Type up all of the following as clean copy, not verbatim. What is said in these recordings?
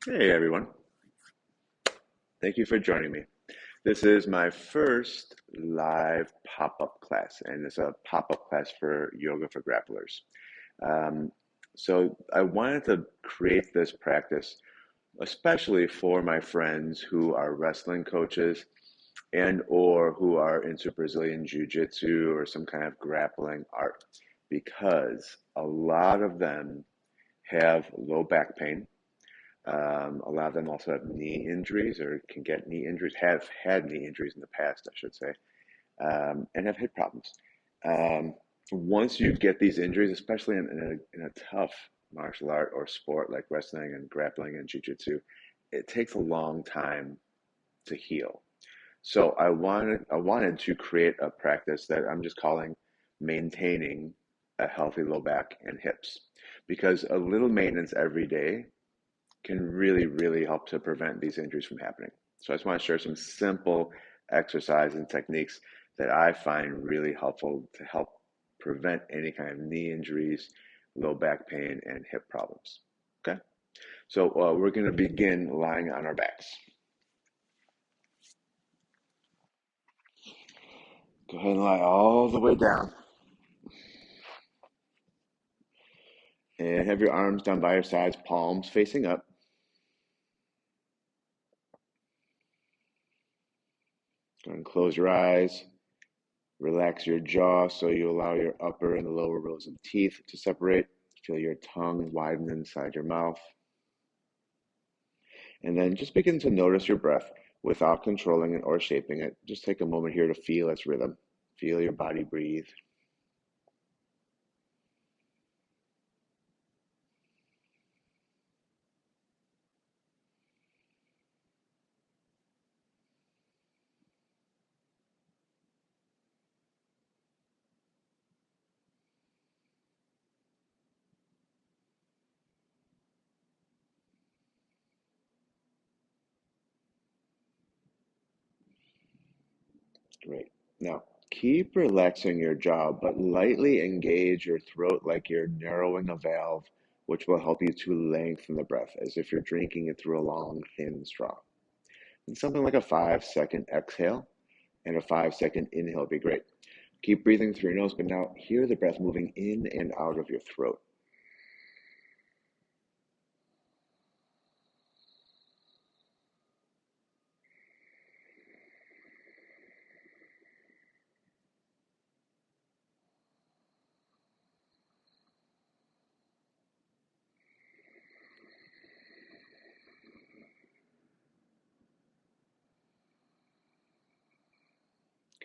Hey everyone, thank you for joining me. This is my first live pop-up class, and it's a pop-up class for yoga for grapplers. Um, so I wanted to create this practice, especially for my friends who are wrestling coaches and or who are into Brazilian Jiu-Jitsu or some kind of grappling art, because a lot of them have low back pain. A lot of them also have knee injuries or can get knee injuries, have had knee injuries in the past, I should say, and have hip problems. Um, Once you get these injuries, especially in a tough martial art or sport like wrestling and grappling and jiu-jitsu, it takes a long time to heal. So I wanted to create a practice that I'm just calling maintaining a healthy low back and hips, because a little maintenance every day can really, really help to prevent these injuries from happening. So I just want to share some simple exercise and techniques that I find really helpful to help prevent any kind of knee injuries, low back pain, and hip problems. Okay, so we're going to begin lying on our backs. Go ahead and lie all the way down, and have your arms down by your sides, palms facing up. Go ahead and close your eyes. Relax your jaw so you allow your upper and lower rows of teeth to separate. Feel your tongue widen inside your mouth. And then just begin to notice your breath without controlling it or shaping it. Just take a moment here to feel its rhythm. Feel your body breathe. Great. Now, keep relaxing your jaw, but lightly engage your throat like you're narrowing a valve, which will help you to lengthen the breath as if you're drinking it through a long, thin straw. And something like a 5-second exhale and a 5-second inhale would be great. Keep breathing through your nose, but now hear the breath moving in and out of your throat.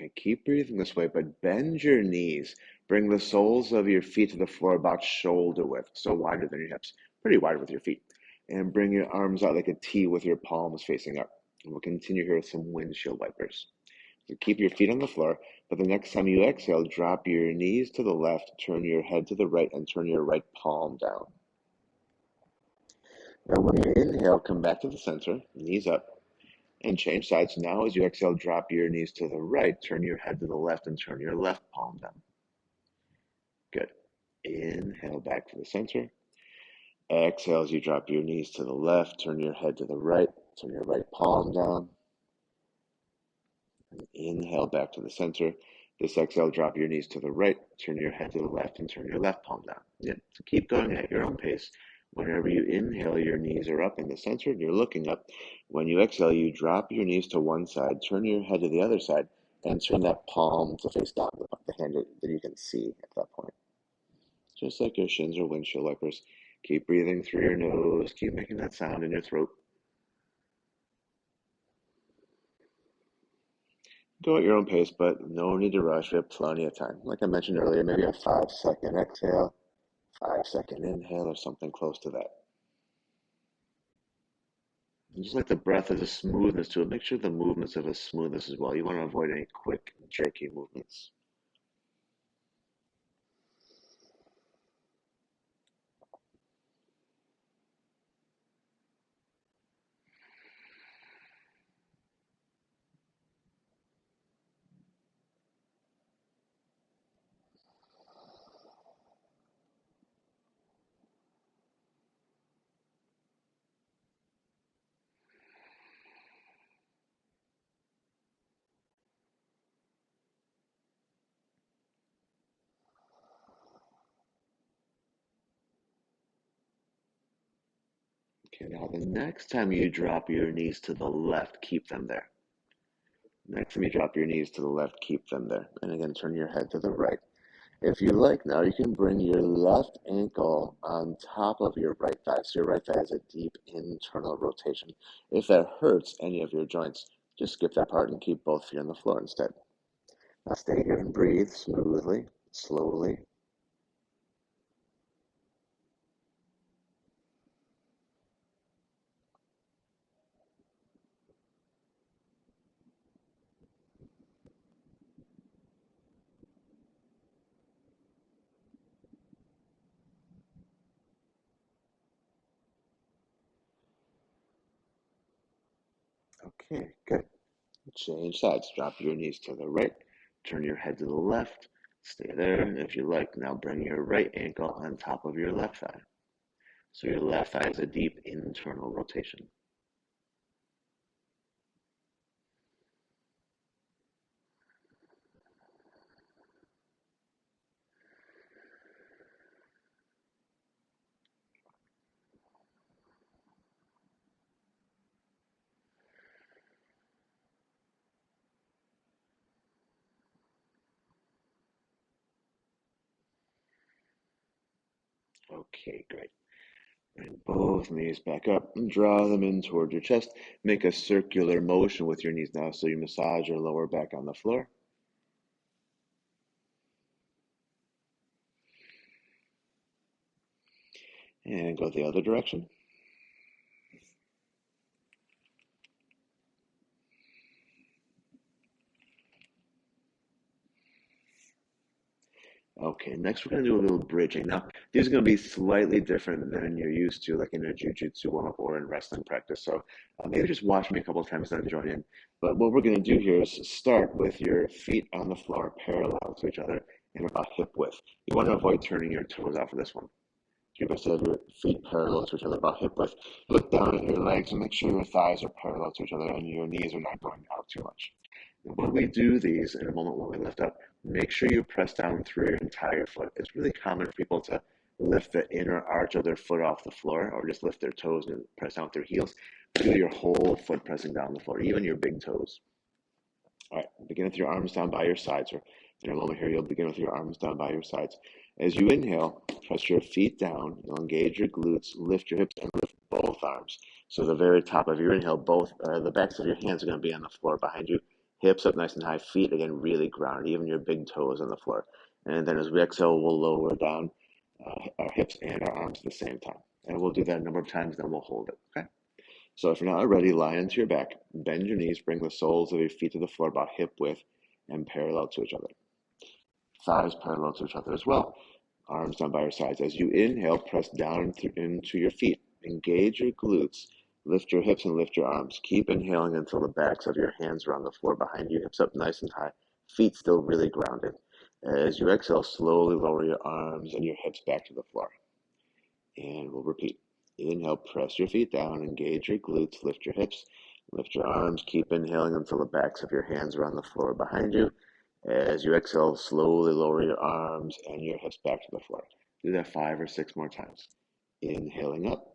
Okay, keep breathing this way, but bend your knees. Bring the soles of your feet to the floor about shoulder width, so wider than your hips, pretty wide with your feet. And bring your arms out like a T with your palms facing up. And we'll continue here with some windshield wipers. So keep your feet on the floor, but the next time you exhale, drop your knees to the left, turn your head to the right, and turn your right palm down. Now, when you inhale, come back to the center, knees up, and change sides. Now, as you exhale, drop your knees to the right, turn your head to the left, and turn your left palm down. Good. Inhale back to the center. Exhale as you drop your knees to the left, turn your head to the right, turn your right palm down. Inhale back to the center. This exhale, drop your knees to the right, turn your head to the left, and turn your left palm down. Yeah, so keep going at your own pace. Whenever you inhale, your knees are up in the center and you're looking up. When you exhale, you drop your knees to one side, turn your head to the other side, and turn that palm to face down, the hand that you can see at that point. Just like your shins or windshield wipers. Keep breathing through your nose. Keep making that sound in your throat. Go at your own pace, but no need to rush. We have plenty of time. Like I mentioned earlier, maybe a 5-second exhale, 5-second inhale, or something close to that. And just like the breath has a smoothness to it, make sure the movements have a smoothness as well. You want to avoid any quick, jerky movements. Okay, now the next time you drop your knees to the left, keep them there. Next time you drop your knees to the left, keep them there. And again, turn your head to the right. If you like now, you can bring your left ankle on top of your right thigh. So your right thigh has a deep internal rotation. If that hurts any of your joints, just skip that part and keep both feet on the floor instead. Now stay here and breathe smoothly, slowly. Okay, good. Change sides. Drop your knees to the right. Turn your head to the left. Stay there. And if you like, now bring your right ankle on top of your left thigh. So your left thigh has a deep internal rotation. Okay, great. Bring both knees back up and draw them in toward your chest. Make a circular motion with your knees now so you massage your lower back on the floor. And go the other direction. Okay, next we're going to do a little bridging. Now, these are going to be slightly different than you're used to, like in a jiu-jitsu warm-up or in wrestling practice. So maybe just watch me a couple of times and then join in. But what we're going to do here is start with your feet on the floor parallel to each other and about hip width. You want to avoid turning your toes out for this one. Keep your feet parallel to each other about hip width. Look down at your legs and make sure your thighs are parallel to each other and your knees are not going out too much. When we do these in a moment when we lift up, make sure you press down through your entire foot. It's really common for people to lift the inner arch of their foot off the floor or just lift their toes and press down with their heels. Do your whole foot pressing down the floor, even your big toes. All right, begin with your arms down by your sides. Or in a moment here, you'll begin with your arms down by your sides. As you inhale, press your feet down. You'll engage your glutes, lift your hips, and lift both arms. So the very top of your inhale, both the backs of your hands are going to be on the floor behind you. Hips up nice and high. Feet again really grounded. Even your big toes on the floor. And then as we exhale, we'll lower down our hips and our arms at the same time. And we'll do that a number of times. Then we'll hold it. Okay. So if you're not ready, lie onto your back, bend your knees, bring the soles of your feet to the floor about hip width and parallel to each other. Thighs parallel to each other as well. Arms down by your sides. As you inhale, press down into your feet. Engage your glutes. Lift your hips and lift your arms. Keep inhaling until the backs of your hands are on the floor behind you, hips up nice and high, feet still really grounded. As you exhale, slowly lower your arms and your hips back to the floor. And we'll repeat. Inhale, press your feet down, engage your glutes, lift your hips, lift your arms. Keep inhaling until the backs of your hands are on the floor behind you. As you exhale, slowly lower your arms and your hips back to the floor. Do that 5 or 6 more times. Inhaling up.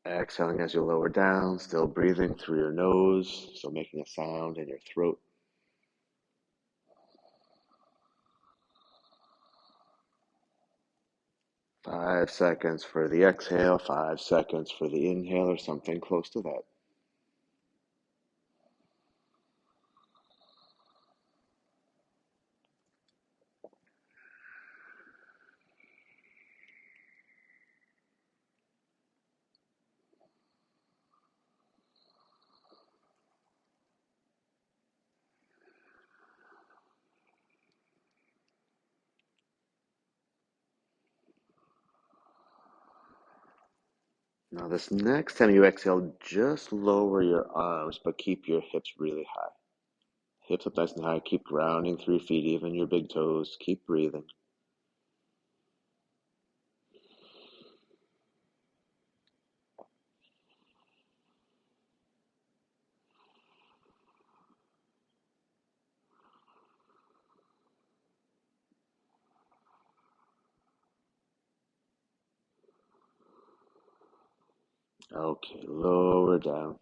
Exhaling as you lower down, still breathing through your nose, so making a sound in your throat. 5 seconds for the exhale, 5 seconds for the inhale, or something close to that. Now, this next time you exhale, just lower your arms, but keep your hips really high. Hips up nice and high. Keep grounding through your feet, even your big toes. Keep breathing. Okay, lower down.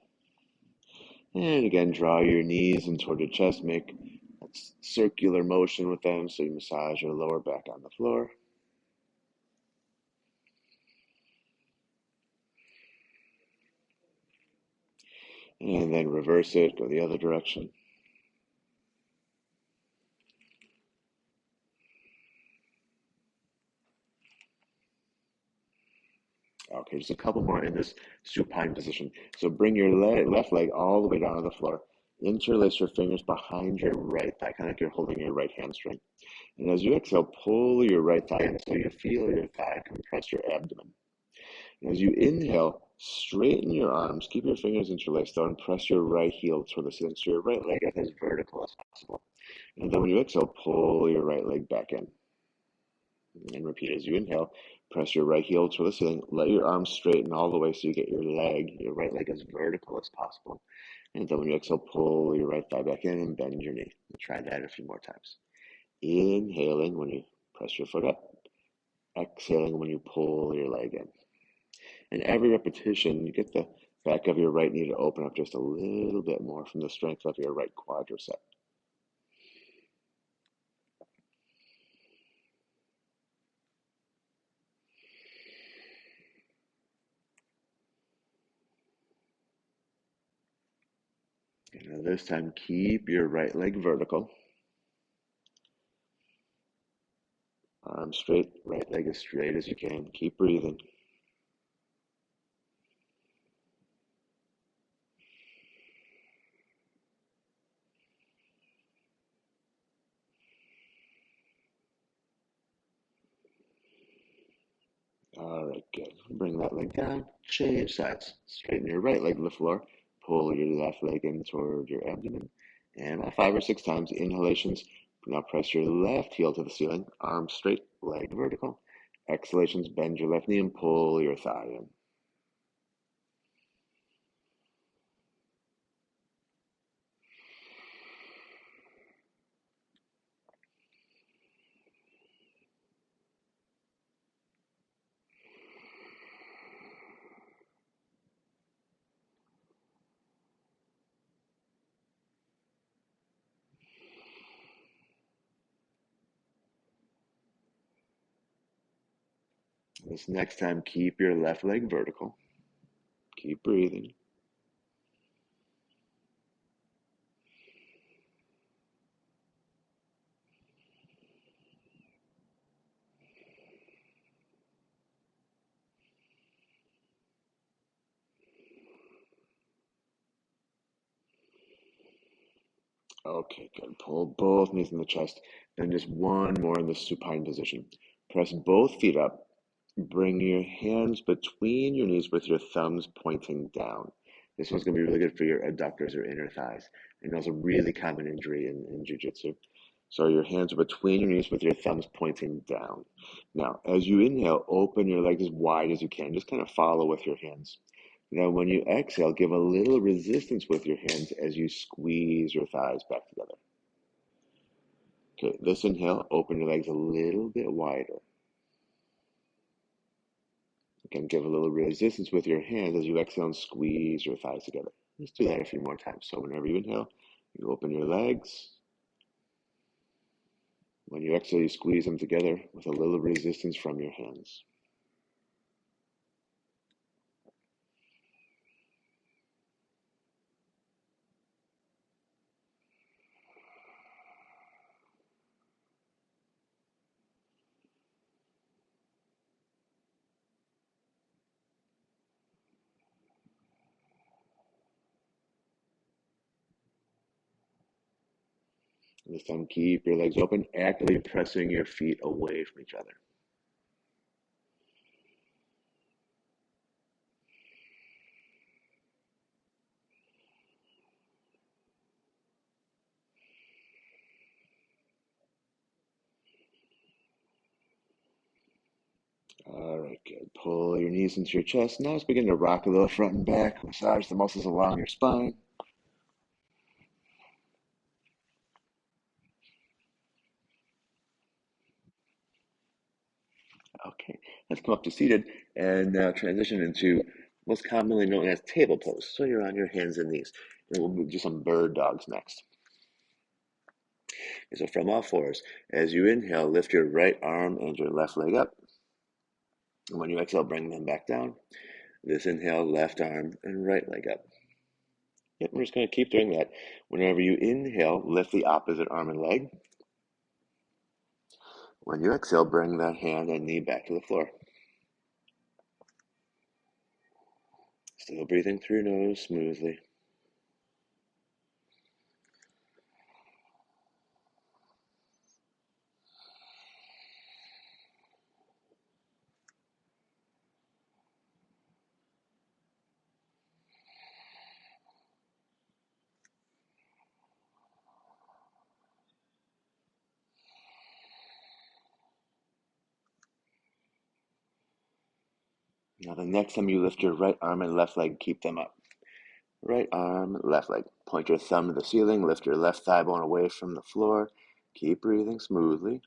And again, draw your knees in toward your chest. Make a circular motion with them so you massage your lower back on the floor. And then reverse it, go the other direction. Okay, just a couple more in this supine position. So bring your left leg all the way down to the floor. Interlace your fingers behind your right thigh, kind of like you're holding your right hamstring. And as you exhale, pull your right thigh in so you feel your thigh compress your abdomen. And as you inhale, straighten your arms, keep your fingers interlaced though, and press your right heel toward the ceiling so your right leg is as vertical as possible. And then when you exhale, pull your right leg back in. And repeat as you inhale. Press your right heel to the ceiling. Let your arms straighten all the way so you get your right leg, as vertical as possible. And then when you exhale, pull your right thigh back in and bend your knee. Try that a few more times. Inhaling when you press your foot up. Exhaling when you pull your leg in. And every repetition, you get the back of your right knee to open up just a little bit more from the strength of your right quadricep. And now this time, keep your right leg vertical. Arm straight, right leg as straight as you can. Keep breathing. All right, good. Bring that leg down. Change sides. Straighten your right leg to the floor. Pull your left leg in toward your abdomen. And about 5 or 6 times, inhalations. Now press your left heel to the ceiling. Arms straight, leg vertical. Exhalations, bend your left knee and pull your thigh in. This next time, keep your left leg vertical. Keep breathing. Okay, good. Pull both knees in the chest. Then just one more in the supine position. Press both feet up. Bring your hands between your knees with your thumbs pointing down. This one's going to be really good for your adductors or inner thighs. And that's a really common injury in jiu-jitsu. So your hands are between your knees with your thumbs pointing down. Now, as you inhale, open your legs as wide as you can. Just kind of follow with your hands. Now, when you exhale, give a little resistance with your hands as you squeeze your thighs back together. Okay, this inhale, open your legs a little bit wider. Again, give a little resistance with your hands as you exhale and squeeze your thighs together. Let's do that a few more times. So whenever you inhale, you open your legs. When you exhale, you squeeze them together with a little resistance from your hands. And this time, keep your legs open, actively pressing your feet away from each other. All right, good. Pull your knees into your chest. Now let's begin to rock a little front and back. Massage the muscles along your spine. Okay, let's come up to seated and now transition into most commonly known as table pose. So you're on your hands and knees. And we'll do some bird dogs next. So from all fours, as you inhale, lift your right arm and your left leg up. And when you exhale, bring them back down. This inhale, left arm and right leg up. Yep, we're just going to keep doing that. Whenever you inhale, lift the opposite arm and leg. When you exhale, bring that hand and knee back to the floor. Still breathing through your nose smoothly. Now the next time you lift your right arm and left leg, keep them up. Right arm, left leg. Point your thumb to the ceiling, lift your left thigh bone away from the floor. Keep breathing smoothly.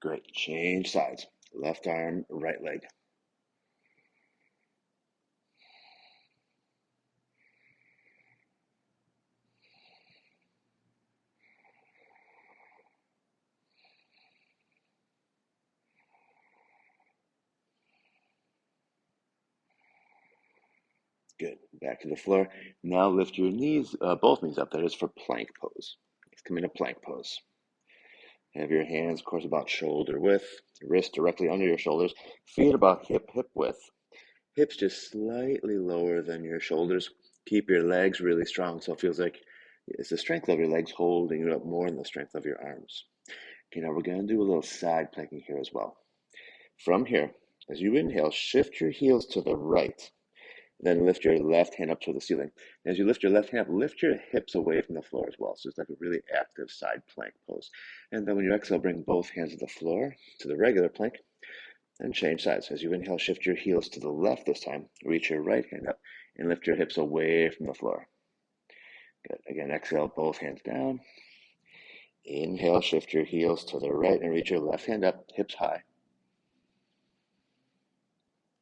Great. Change sides. Left arm, right leg. Good. Back to the floor. Now lift your knees, both knees up. That is for plank pose. Let's come into plank pose. Have your hands, of course, about shoulder width. Wrists directly under your shoulders. Feet about hip width. Hips just slightly lower than your shoulders. Keep your legs really strong so it feels like it's the strength of your legs holding you up more than the strength of your arms. Okay, now we're going to do a little side planking here as well. From here, as you inhale, shift your heels to the right. Then lift your left hand up to the ceiling. As you lift your left hand up, lift your hips away from the floor as well. So it's like a really active side plank pose. And then when you exhale, bring both hands to the floor, to the regular plank, and change sides. As you inhale, shift your heels to the left this time. Reach your right hand up and lift your hips away from the floor. Good. Again, exhale, both hands down. Inhale, shift your heels to the right and reach your left hand up, hips high.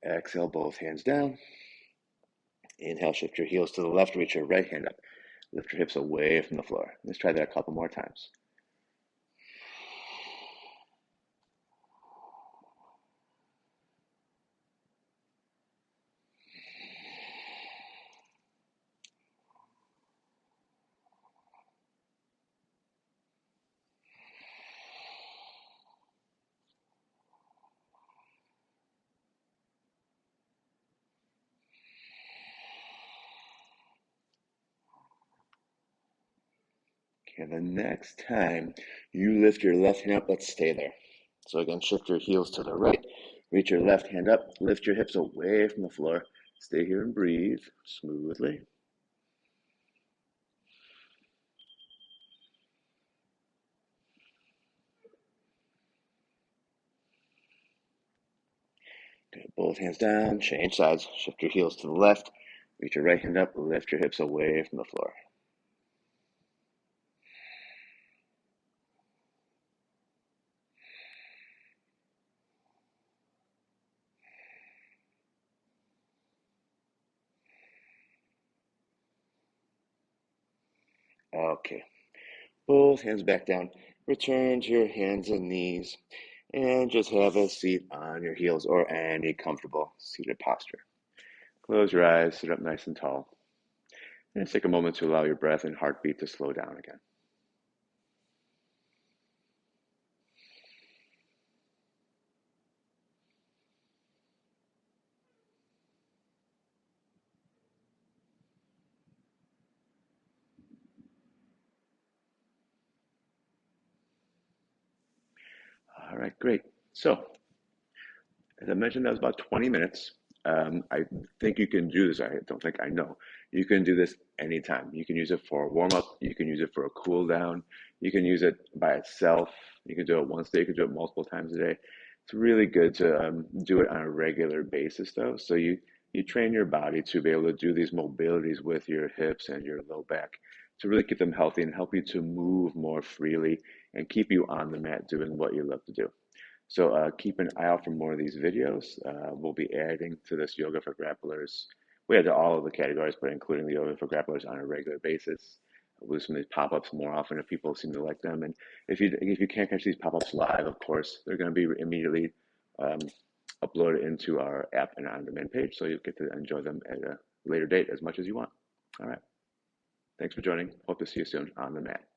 Exhale, both hands down. Inhale, shift your heels to the left, reach your right hand up. Lift your hips away from the floor. Let's try that a couple more times. Okay, the next time you lift your left hand up, let's stay there. So again, shift your heels to the right, reach your left hand up, lift your hips away from the floor. Stay here and breathe smoothly. Good. Both hands down, change sides, shift your heels to the left, reach your right hand up, lift your hips away from the floor. Okay, both hands back down. Return to your hands and knees and just have a seat on your heels or any comfortable seated posture. Close your eyes, sit up nice and tall. And just take a moment to allow your breath and heartbeat to slow down again. All right, great. So, as I mentioned, that was about 20 minutes. I think you can do this. I don't think I know. You can do this anytime. You can use it for a warm up. You can use it for a cool down. You can use it by itself. You can do it once a day. You can do it multiple times a day. It's really good to do it on a regular basis, though. So you train your body to be able to do these mobilities with your hips and your low back to really keep them healthy and help you to move more freely and keep you on the mat doing what you love to do. So keep an eye out for more of these videos. We'll be adding to this Yoga for Grapplers. We add to all of the categories, but including the Yoga for Grapplers on a regular basis. We'll do some of these pop-ups more often if people seem to like them. And if you can't catch these pop-ups live, of course, they're going to be immediately um, uploaded into our app and on-demand page, so you'll get to enjoy them at a later date as much as you want. All right. Thanks for joining. Hope to see you soon on the mat.